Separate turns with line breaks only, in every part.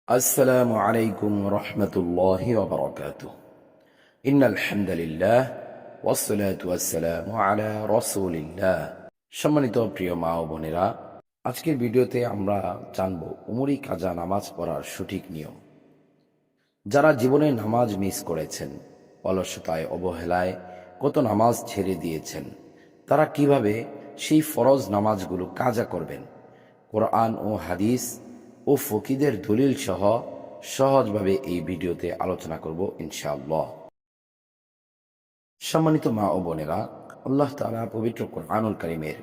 السلام عليكم ورحمة الله وبركاته إن الحمد لله والصلاة والسلام على رسول الله সম্মানিত প্রিয় মা ও বোনেরা, আজকের ভিডিওতে আমরা জানব উমরি কাজা নামাজ পড়ার সঠিক নিয়ম। যারা জীবনে নামাজ মিস করেছেন, অলসতায় অবহেলায় কত নামাজ ছেড়ে দিয়েছেন, তারা কিভাবে সেই ফরজ নামাজগুলো কাজা করবেন, কোরআন ও হাদিস ও ফকিদের দলিল সহ সহজভাবে এই ভিডিওতে আলোচনা করব ইনশাআল্লাহ। সম্মানিত মা ও বোনেরা, আল্লাহ তাআলা পবিত্র কোরআনুল কারীমের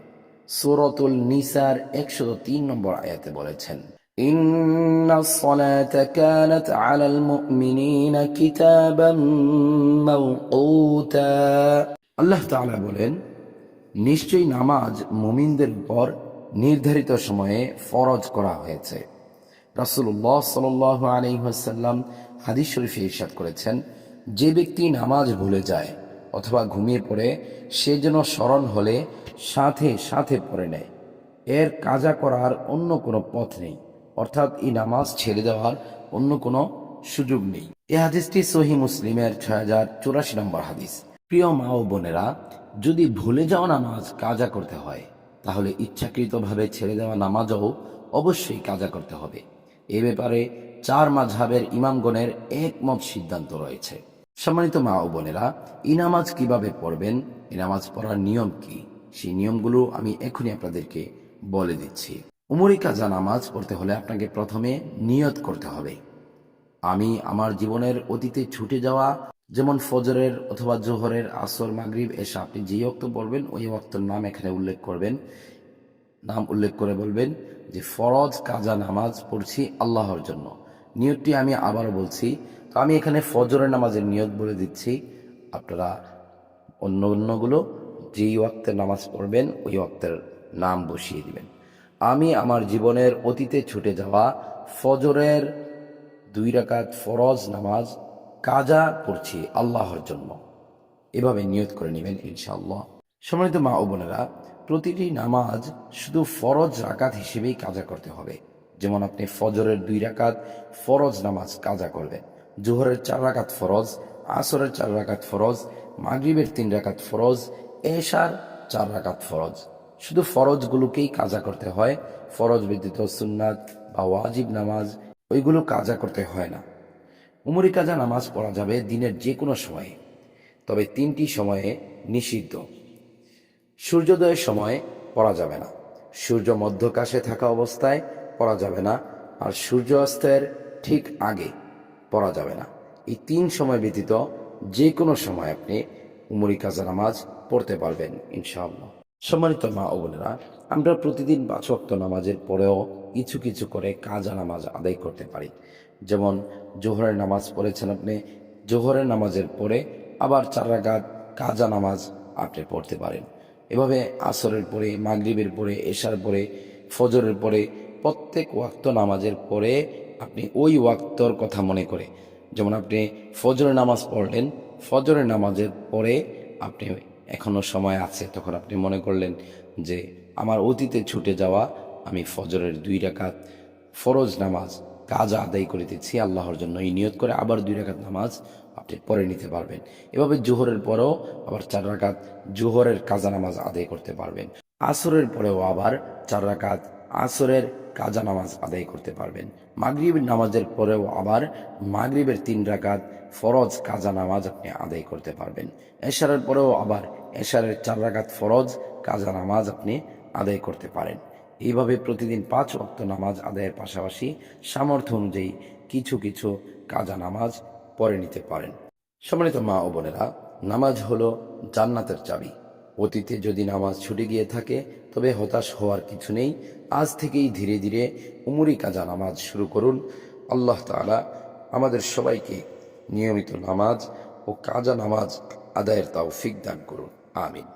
সূরাতুল নিসার 103 নম্বর আয়াতে বলেছেন, ইন্নাস সালাতা কানাত আলাল মুমিনিনা কিতাবাম মাওকুতা। আল্লাহ তাআলা বলেন, নিশ্চয়ই নামাজ মুমিনদের উপর নির্ধারিত সময়ে ফরজ করা হয়েছে। রাসূলুল্লাহ সাল্লাল্লাহু আলাইহি ওয়াসাল্লাম হাদিস শরীফে ইরশাদ করেছেন, যে ব্যক্তি নামাজ ভুলে যায় অথবা ঘুমিয়ে পড়ে, সে যেন স্মরণ হলে সাথে সাথে পড়ে নেয়। এর কাজা করার অন্য কোনো পথ নেই, অর্থাৎ এই নামাজ ছেড়ে দেওয়ার অন্য কোনো সুযোগ নেই। এই হাদিসটি সহিহ মুসলিমের 6084 নম্বর হাদিস। প্রিয় মা ও বোনেরা, যদি ভুলে যাওয়া নামাজ কাজা করতে হয়, তাহলে ইচ্ছাকৃতভাবে ছেড়ে দেওয়া নামাজও অবশ্যই কাজা করতে হবে। এ ব্যাপারে 4 মাযহাবের ইমামগণের একমত সিদ্ধান্ত রয়েছে। সম্মানিত মা ও বোনেরা, এই নামাজ কিভাবে পড়বেন, এই নামাজ পড়ার নিয়ম কি, সেই নিয়মগুলো আমি এখনই আপনাদেরকে বলে দিচ্ছি। উমরি কাজা নামাজ পড়তে হলে আপনাকে প্রথমে নিয়ত করতে হবে। আমি আমার জীবনের অতীতে ছুটে যাওয়া, যেমন ফজরের অথবা জোহরের, আসর, মাগরিব, এশা, আপনি যে ওয়াক্ত পড়বেন ওই ওয়াক্তের নাম এখানে উল্লেখ করবেন। নাম উল্লেখ করে বলবেন যে ফরজ কাজা নামাজ পড়ছি আল্লাহর জন্য। নিয়তটি আমি আবারও বলছি। তো আমি এখানে ফজরের নামাজের নিয়ত বলে দিচ্ছি, আপনারা অন্যগুলো যেই ওয়াক্তের নামাজ পড়বেন ওই ওয়াক্তের নাম বসিয়ে দিবেন। আমি আমার জীবনের অতীতে ছুটে যাওয়া ফজরের 2 রাকাত ফরজ নামাজ কাজা পড়ছি আল্লাহর জন্য, এভাবে নিয়ত করে নেবেন ইনশাআল্লাহ। সম্মানিত মা ও বোনেরা, প্রতিটি নামাজ শুধু ফরজ রাকাত হিসেবেই কাজা করতে হবে। যেমন আপনি ফজরের 2 রাকাত ফরজ নামাজ কাজা করবেন, জোহরের 4 রাকাত ফরজ, আসরের 4 রাকাত ফরজ, মাগরিবের 3 রাকাত ফরজ, এশার 4 রাকাত ফরজ। শুধু ফরজগুলোকেই কাজা করতে হয়। ফরজ ব্যতীত সুন্নাত বা ওয়াজিব নামাজ ওইগুলো কাজা করতে হয় না। উমরি কাজা নামাজ পড়া যাবে দিনের যে কোনো সময়ে, তবে 3টি সময়ে নিষিদ্ধ। সূর্যোদয়ের সময় পড়া যাবে না, সূর্য মধ্যকাশে থাকা অবস্থায় পড়া যাবে না, আর সূর্য অস্তের ঠিক আগে পড়া যাবে না। এই 3 সময় ব্যতীত যে কোনো সময় আপনি উমরি কাজা নামাজ পড়তে পারবেন ইনশাআল্লাহ। সম্মানিত মা ও বোনেরা, আমরা প্রতিদিন 5 ওয়াক্ত নামাজের পরেও কিছু কিছু করে কাজা নামাজ আদায় করতে পারি। যেমন জোহরের নামাজ পড়েছেন আপনি, জোহরের নামাজের পরে আবার 4 রাকাত কাজা নামাজ আপনি পড়তে পারেন। এভাবে আসরের পরে, মাগরিবের পরে, এশার পরে, ফজরের পরে, প্রত্যেক ওয়াক্ত নামাজের পরে আপনি ওই ওয়াক্তর কথা মনে করে, যেমন আপনি ফজরের নামাজ পড়লেন, ফজরের নামাজের পরে আপনি এখনো সময় আছে, তখন আপনি মনে করলেন যে আমার অতীতে ছুটে যাওয়া আমি ফজরের 2 রাকাত ফরজ নামাজ কাজা আদায় করে দিচ্ছি আল্লাহর জন্য, এই নিয়ত করে আবার 2 রাকাত নামাজ আপনি পড়ে নিতে পারবেন। এভাবে জোহরের পরেও আবার 4 রাকাত জোহরের কাজা নামাজ আদায় করতে পারবেন। আসরের পরেও আবার 4 রাকাত আসরের কাজা নামাজ আদায় করতে পারবেন। মাগরিবের নামাজের পরেও আবার মাগরিবের 3 রাকাত ফরজ কাজা নামাজ আপনি আদায় করতে পারবেন। এশারের পরেও আবার এশারের 4 রাকাত ফরজ কাজা নামাজ আপনি আদায় করতে পারেন। এইভাবে প্রতিদিন 5 ওয়াক্ত নামাজ আদায়ের পাশাপাশি সামর্থ্য অনুযায়ী কিছু কিছু কাজা নামাজ পড়ে নিতে পারেন। সম্মানিত মা ও বোনেরা, নামাজ হলো জান্নাতের চাবি। অতীতে যদি নামাজ ছুটে গিয়ে থাকে তবে হতাশ হওয়ার কিছু নেই। আজ থেকেই ধীরে ধীরে উমরি কাজা নামাজ শুরু করুন। আল্লাহ তাআলা আমাদের সবাইকে নিয়মিত নামাজ ও কাজা নামাজ আদায়ের তৌফিক দান করুন। আমিন।